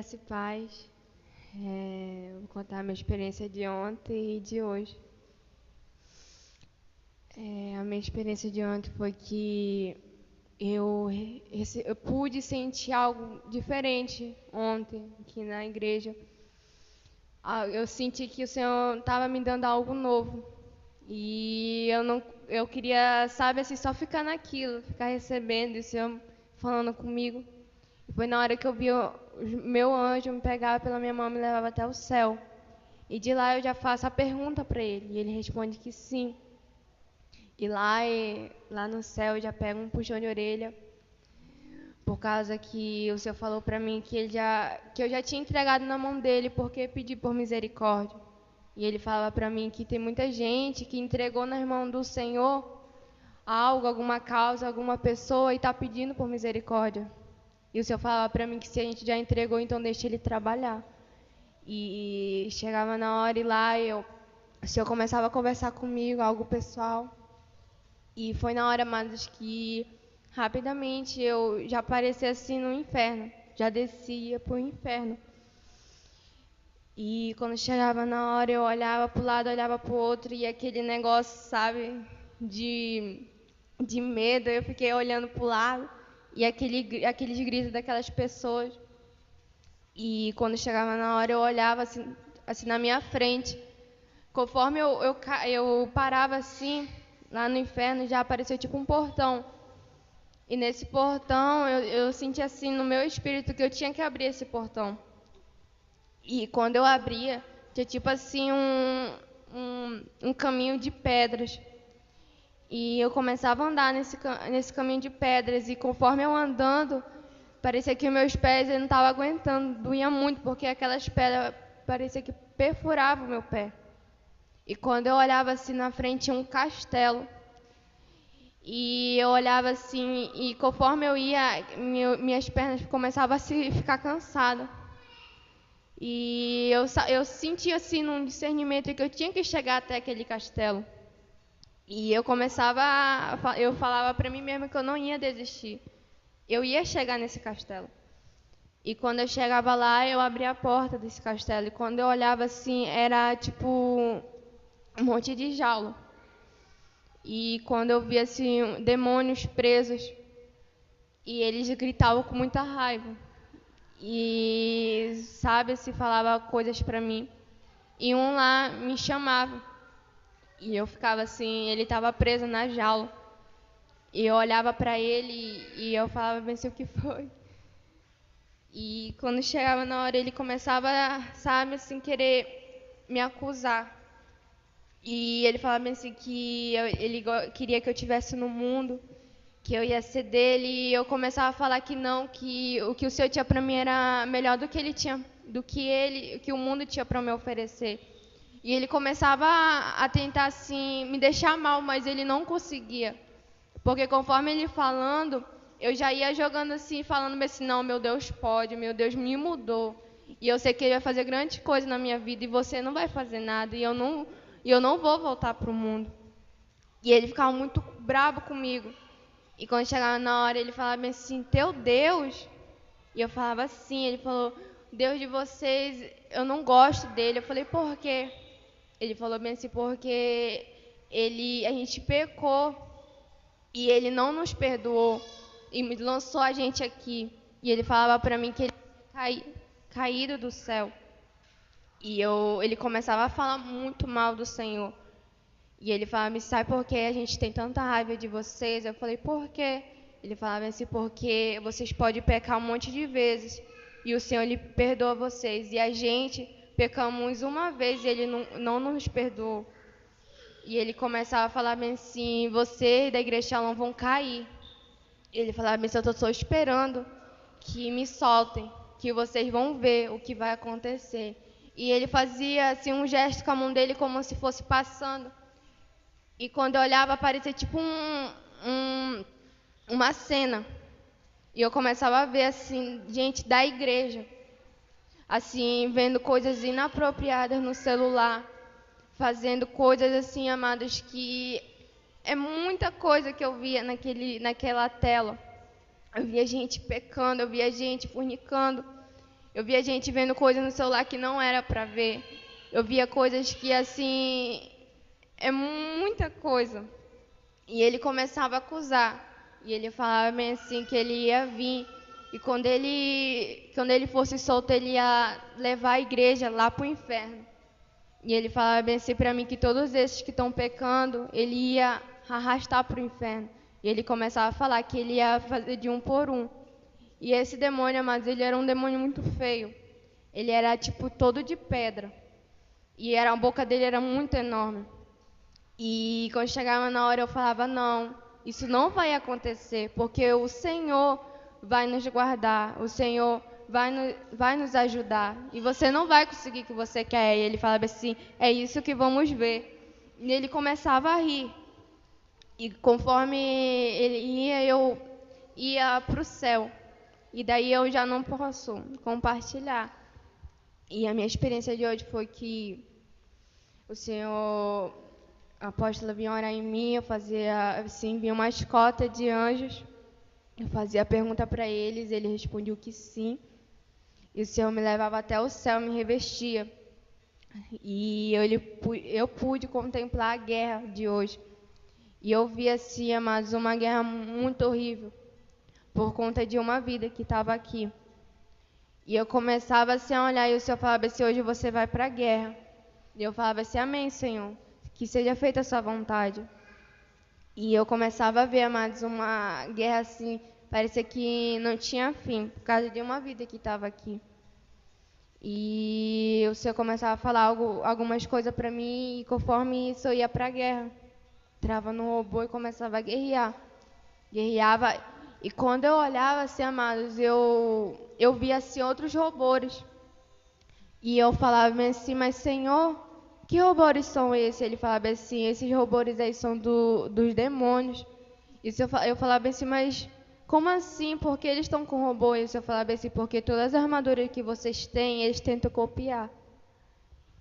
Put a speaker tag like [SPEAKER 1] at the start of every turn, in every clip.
[SPEAKER 1] Graça e paz. Vou contar a minha experiência de ontem e de hoje. A minha experiência de ontem foi que eu pude sentir algo diferente ontem aqui na igreja. Eu senti que o Senhor estava me dando algo novo. E eu queria, sabe, assim, só ficar naquilo, ficar recebendo e o Senhor falando comigo. E foi na hora que eu vi o meu anjo me pegava pela minha mão e me levava até o céu. E de lá eu já faço a pergunta para ele, e ele responde que sim. E lá no céu eu já pego um puxão de orelha, por causa que o Senhor falou para mim que eu já tinha entregado na mão dele porque pedi por misericórdia. E ele falava para mim que tem muita gente que entregou nas mãos do Senhor algo, alguma causa, alguma pessoa e está pedindo por misericórdia. E o Senhor falava para mim que se a gente já entregou, então deixa ele trabalhar. E chegava na hora e lá o Senhor começava a conversar comigo, algo pessoal. E foi na hora, amados, que rapidamente eu já aparecia assim no inferno, já descia para o inferno. E quando chegava na hora eu olhava para o lado, olhava para o outro e aquele negócio, sabe, de medo, eu fiquei olhando para o lado e aqueles gritos daquelas pessoas. E quando chegava na hora eu olhava assim na minha frente. Conforme eu parava assim, lá no inferno já apareceu tipo um portão. E nesse portão eu senti assim no meu espírito que eu tinha que abrir esse portão. E quando eu abria, tinha tipo assim um caminho de pedras. E eu começava a andar nesse caminho de pedras. E conforme eu andando, parecia que meus pés eu não estavam aguentando, doía muito, porque aquelas pedras parecia que perfuravam o meu pé. E quando eu olhava assim na frente, tinha um castelo. E eu olhava assim, e conforme eu ia, minhas pernas começavam a ficar cansadas. E eu sentia assim num discernimento que eu tinha que chegar até aquele castelo. E eu falava para mim mesma que eu não ia desistir. Eu ia chegar nesse castelo. E quando eu chegava lá, eu abria a porta desse castelo. E quando eu olhava assim, era tipo um monte de jaula. E quando eu via assim demônios presos, e eles gritavam com muita raiva. E sabe, se falava coisas para mim. E um lá me chamava. E eu ficava assim, ele estava preso na jaula. E eu olhava para ele e eu falava bem assim, o que foi? E quando chegava na hora, ele começava, sabe, assim, querer me acusar. E ele falava assim que ele queria que eu tivesse no mundo, que eu ia ser dele, e eu começava a falar que não, que o que o Senhor tinha para mim era melhor do que ele tinha, que o mundo tinha para me oferecer. E ele começava a tentar assim me deixar mal, mas ele não conseguia. Porque conforme ele falando, eu já ia jogando assim, falando assim, não, meu Deus pode, meu Deus me mudou. E eu sei que ele vai fazer grande coisa na minha vida e você não vai fazer nada. E eu não vou voltar para o mundo. E ele ficava muito bravo comigo. E quando chegava na hora, ele falava assim, teu Deus? E eu falava assim, ele falou, Deus de vocês, eu não gosto dele. Eu falei, por quê? Ele falou bem assim, porque a gente pecou e ele não nos perdoou e lançou a gente aqui. E ele falava para mim que ele tinha caído do céu. E ele começava a falar muito mal do Senhor. E ele falava, sabe por que a gente tem tanta raiva de vocês? Eu falei, por quê? Ele falava assim, porque vocês podem pecar um monte de vezes e o Senhor lhe perdoa vocês. E a gente pecamos uma vez e ele não nos perdoou. E ele começava a falar bem assim, vocês da igreja Shalom vão cair. Ele falava bem assim, eu estou esperando que me soltem, que vocês vão ver o que vai acontecer. E ele fazia assim um gesto com a mão dele como se fosse passando. E quando eu olhava, parecia tipo uma cena. E eu começava a ver assim, gente da igreja, assim, vendo coisas inapropriadas no celular, fazendo coisas assim, amados, que é muita coisa que eu via naquela tela. Eu via gente pecando, eu via gente fornicando. Eu via gente vendo coisas no celular que não era para ver. Eu via coisas que, assim, é muita coisa. E ele começava a acusar. E ele falava bem assim que ele ia vir. E quando ele fosse solto, ele ia levar a igreja lá para o inferno. E ele falava bem assim para mim que todos esses que estão pecando, ele ia arrastar para o inferno. E ele começava a falar que ele ia fazer de um por um. E esse demônio, amados, ele era um demônio muito feio. Ele era tipo todo de pedra. E a boca dele era muito enorme. E quando chegava na hora eu falava, não, isso não vai acontecer, porque o Senhor vai nos guardar, o Senhor vai nos ajudar, e você não vai conseguir o que você quer. E ele falava assim, é isso que vamos ver. E ele começava a rir. E conforme ele ia, eu ia para o céu. E daí eu já não posso compartilhar. E a minha experiência de hoje foi que o Senhor, a apóstola vinha orar em mim, eu fazia, assim, vinha uma escolta de anjos, eu fazia a pergunta para eles, ele respondia que sim, e o Senhor me levava até o céu, me revestia, e eu pude contemplar a guerra de hoje, e eu vi assim, amados, uma guerra muito horrível, por conta de uma vida que estava aqui, e eu começava assim a olhar, e o Senhor falava assim, hoje você vai para a guerra, e eu falava assim, amém, Senhor, que seja feita a sua vontade. E eu começava a ver, amados, uma guerra assim, parecia que não tinha fim, por causa de uma vida que estava aqui. E o Senhor começava a falar algumas coisas para mim, e conforme isso eu ia para a guerra. Entrava no robô e começava a guerrear. Guerreava, e quando eu olhava assim, amados, eu via assim outros robôs. E eu falava assim, mas Senhor, que robôs são esses? Ele falava assim, esses robôs aí são dos demônios. Isso eu falava assim, mas como assim? Por que eles estão com robô? Isso eu falava assim, porque todas as armaduras que vocês têm, eles tentam copiar.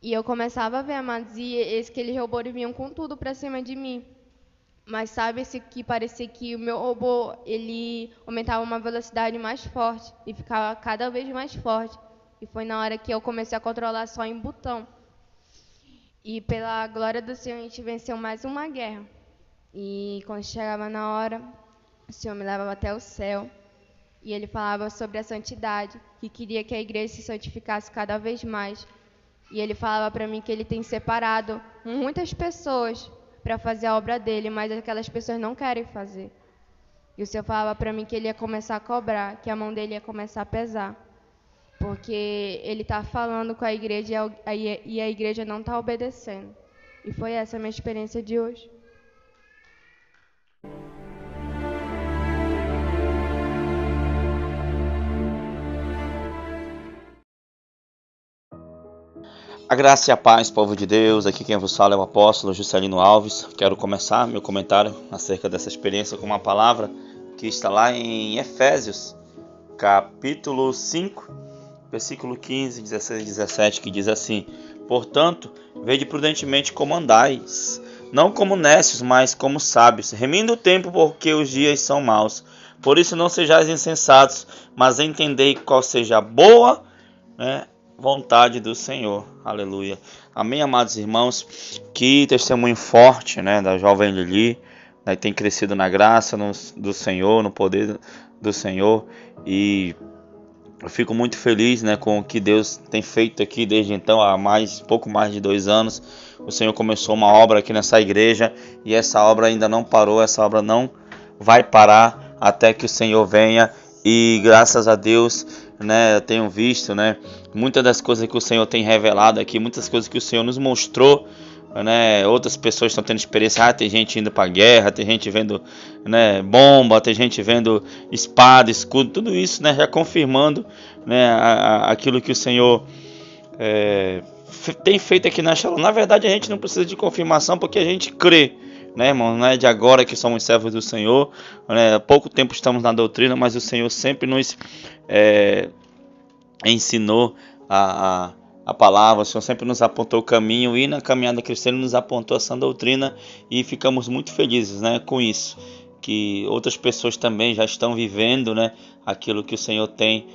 [SPEAKER 1] E eu começava a ver, amados, e aqueles robôs vinham com tudo pra cima de mim. Mas sabe esse que parecia que o meu robô, ele aumentava uma velocidade mais forte e ficava cada vez mais forte. E foi na hora que eu comecei a controlar só em botão. E pela glória do Senhor a gente venceu mais uma guerra. E quando chegava na hora, o Senhor me levava até o céu. E ele falava sobre a santidade, que queria que a igreja se santificasse cada vez mais. E ele falava para mim que ele tem separado muitas pessoas para fazer a obra dele, mas aquelas pessoas não querem fazer. E o Senhor falava para mim que ele ia começar a cobrar, que a mão dele ia começar a pesar. Porque ele está falando com a igreja e a igreja não está obedecendo. E foi essa a minha experiência de hoje.
[SPEAKER 2] A graça e a paz, povo de Deus, aqui quem vos fala é o apóstolo Juscelino Alves. Quero começar meu comentário acerca dessa experiência com uma palavra que está lá em Efésios, capítulo 5, versículo 15, 16 e 17, que diz assim: portanto, vede prudentemente como andais, não como necios, mas como sábios, remindo o tempo, porque os dias são maus. Por isso não sejais insensatos, mas entendei qual seja a boa, vontade do Senhor. Aleluia. Amém, amados irmãos. Que testemunho forte, da jovem Lili, tem crescido na graça do Senhor, no poder do Senhor, e eu fico muito feliz, com o que Deus tem feito aqui desde então, há pouco mais de 2 anos. O Senhor começou uma obra aqui nessa igreja e essa obra ainda não parou, essa obra não vai parar até que o Senhor venha. E graças a Deus, eu tenho visto, muitas das coisas que o Senhor tem revelado aqui, muitas coisas que o Senhor nos mostrou, outras pessoas estão tendo experiência, tem gente indo para a guerra, tem gente vendo, bomba, tem gente vendo espada, escudo, tudo isso, já confirmando, aquilo que o Senhor tem feito aqui na Shalom. Na verdade, a gente não precisa de confirmação, porque a gente crê, irmão? Não é de agora que somos servos do Senhor, há pouco tempo estamos na doutrina, mas o Senhor sempre nos ensinou a palavra, o Senhor sempre nos apontou o caminho, e na caminhada cristã nos apontou essa doutrina, e ficamos muito felizes, com isso. que outras pessoas também já estão vivendo, né, aquilo que o Senhor tem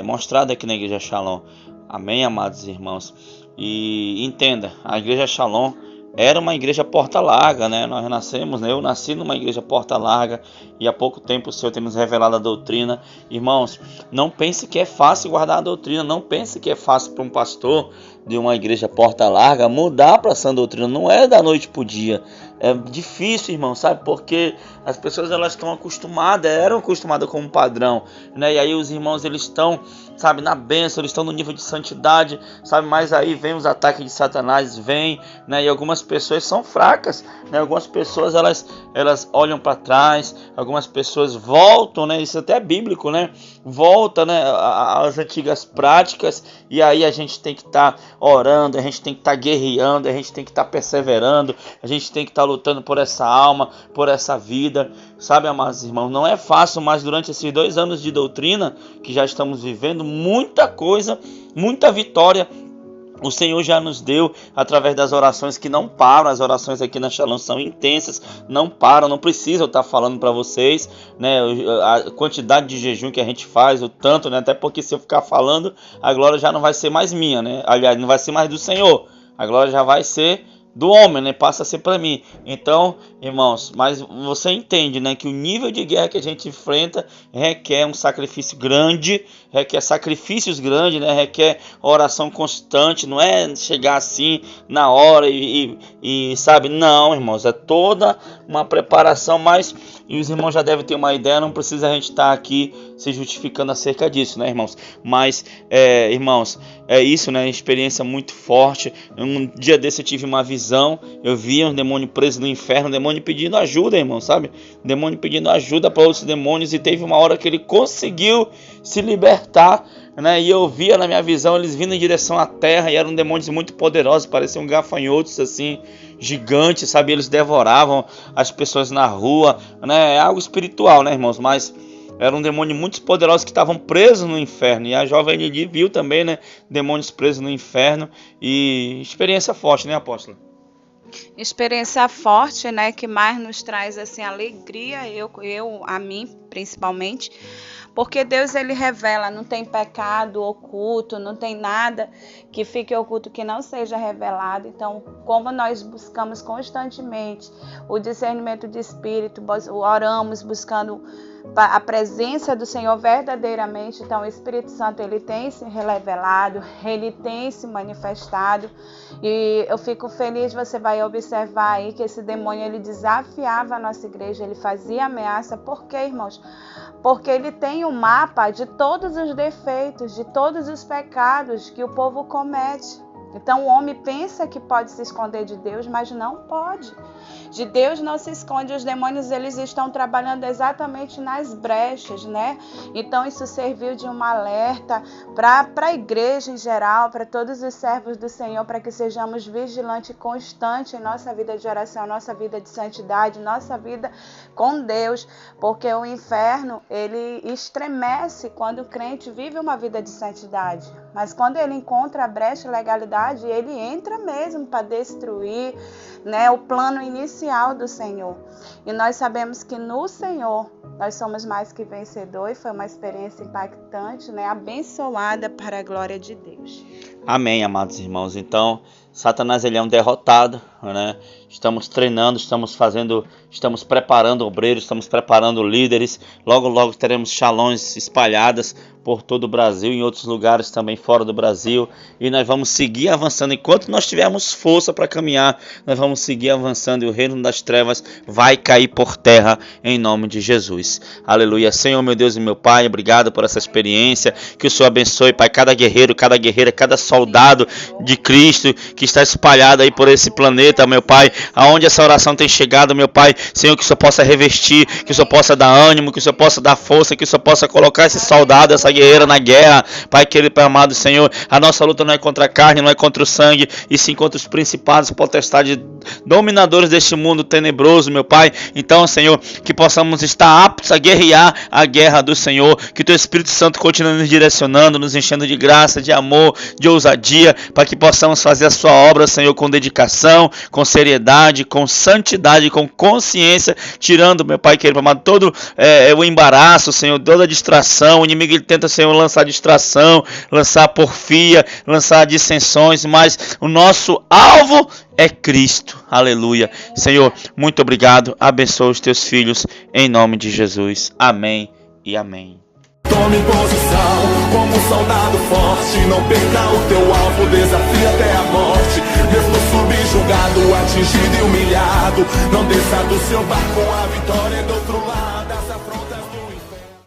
[SPEAKER 2] mostrado aqui na Igreja Shalom. Amém, amados irmãos? E entenda, a Igreja Shalom era uma igreja porta larga, né? Nós nascemos, né? Eu nasci numa igreja porta larga e há pouco tempo o Senhor tem nos revelado a doutrina. Irmãos, não pense que é fácil guardar a doutrina, não pense que é fácil para um pastor de uma igreja porta larga mudar para essa doutrina. Não é da noite para o dia. É difícil, irmão, sabe? Porque as pessoas elas estão acostumadas, eram acostumadas com um padrão, né? E aí os irmãos eles estão, sabe, na bênção, eles estão no nível de santidade, sabe? Mas aí vem os ataques de Satanás, vem, né? E algumas pessoas são fracas, né? Algumas pessoas elas olham para trás, algumas pessoas voltam, né? Isso até é bíblico, né? Volta, né? Às antigas práticas, e aí a gente tem que estar orando, a gente tem que estar guerreando, a gente tem que estar perseverando, a gente tem que estar lutando por essa alma, por essa vida, sabe, amados irmãos? Não é fácil, mas durante esses 2 anos de doutrina que já estamos vivendo, muita coisa, muita vitória o Senhor já nos deu através das orações que não param. As orações aqui na Shalom são intensas, não param, não precisa eu estar falando para vocês, né, a quantidade de jejum que a gente faz, o tanto, né, até porque se eu ficar falando, a glória já não vai ser mais minha, né, aliás, não vai ser mais do Senhor, a glória já vai ser do homem, né? Passa a ser para mim. Então, irmãos, mas você entende, né, que o nível de guerra que a gente enfrenta requer um sacrifício grande, requer sacrifícios grandes, né? Requer oração constante, não é chegar assim na hora e sabe, não, irmãos, é toda uma preparação, mas e os irmãos já devem ter uma ideia, não precisa a gente estar aqui se justificando acerca disso, né, irmãos? Mas, irmãos, é isso, né? Experiência muito forte. Um dia desse eu tive uma visão, eu vi um demônio preso no inferno, um demônio pedindo ajuda, irmão, sabe? Um demônio pedindo ajuda para outros demônios, e teve uma hora que ele conseguiu se libertar, né? E eu via na minha visão eles vindo em direção à terra, e eram demônios muito poderosos, pareciam gafanhotos assim, gigantes, sabe? Eles devoravam as pessoas na rua, né? É algo espiritual, né, irmãos? Mas era um demônio muito poderoso que estavam presos no inferno. E a jovem Lili viu também, né, demônios presos no inferno. E experiência forte, né, apóstola?
[SPEAKER 3] Experiência forte, né, que mais nos traz assim alegria, a mim principalmente, porque Deus ele revela, não tem pecado oculto, não tem nada que fique oculto que não seja revelado. Então, como nós buscamos constantemente o discernimento de espírito, oramos buscando a presença do Senhor verdadeiramente, então o Espírito Santo ele tem se revelado, ele tem se manifestado, e eu fico feliz, você vai observar aí que esse demônio ele desafiava a nossa igreja, ele fazia ameaça. Por quê, irmãos? Porque ele tem um mapa de todos os defeitos, de todos os pecados que o povo comete. Então o homem pensa que pode se esconder de Deus, mas não pode. De Deus não se esconde. Os demônios eles estão trabalhando exatamente nas brechas, né? Então isso serviu de um alerta para a igreja em geral, para todos os servos do Senhor, para que sejamos vigilantes e constantes em nossa vida de oração, nossa vida de santidade, nossa vida com Deus, porque o inferno ele estremece quando o crente vive uma vida de santidade, mas quando ele encontra a brecha e legalidade, ele entra mesmo para destruir, né, o plano inicial do Senhor. E nós sabemos que no Senhor nós somos mais que vencedores. Foi uma experiência impactante, né, abençoada para a glória de Deus.
[SPEAKER 2] Amém, amados irmãos. Então, Satanás ele é um derrotado, né? Estamos treinando, estamos preparando obreiros, estamos preparando líderes. Logo, logo teremos shalons espalhadas por todo o Brasil, em outros lugares também fora do Brasil. E nós vamos seguir avançando. Enquanto nós tivermos força para caminhar, nós vamos seguir avançando. E o reino das trevas vai cair por terra em nome de Jesus. Aleluia. Senhor, meu Deus e meu Pai, obrigado por essa experiência. Que o Senhor abençoe, Pai, cada guerreiro, cada guerreira, cada soldado de Cristo que está espalhado aí por esse planeta, meu Pai, aonde essa oração tem chegado, meu Pai, Senhor, que o Senhor possa revestir, que o Senhor possa dar ânimo, que o Senhor possa dar força, que o Senhor possa colocar esse soldado, essa guerreira na guerra, Pai querido, Pai amado, Senhor, a nossa luta não é contra a carne, não é contra o sangue, e sim contra os principados, potestades, dominadores deste mundo tenebroso, meu Pai. Então, Senhor, que possamos estar aptos a guerrear a guerra do Senhor, que o Teu Espírito Santo continue nos direcionando, nos enchendo de graça, de amor, de ousadia, ousadia, para que possamos fazer a sua obra, Senhor, com dedicação, com seriedade, com santidade, com consciência, tirando, meu Pai querido, amado, todo o embaraço, Senhor, toda a distração. O inimigo ele tenta, Senhor, lançar distração, lançar porfia, lançar dissensões, mas o nosso alvo é Cristo. Aleluia. Senhor, muito obrigado. Abençoa os teus filhos em nome de Jesus. Amém e amém.
[SPEAKER 4] Tome posição como um soldado forte. Não perca o teu alvo, desafia até a morte. Mesmo subjugado, atingido e humilhado, não desça do seu barco, a vitória é do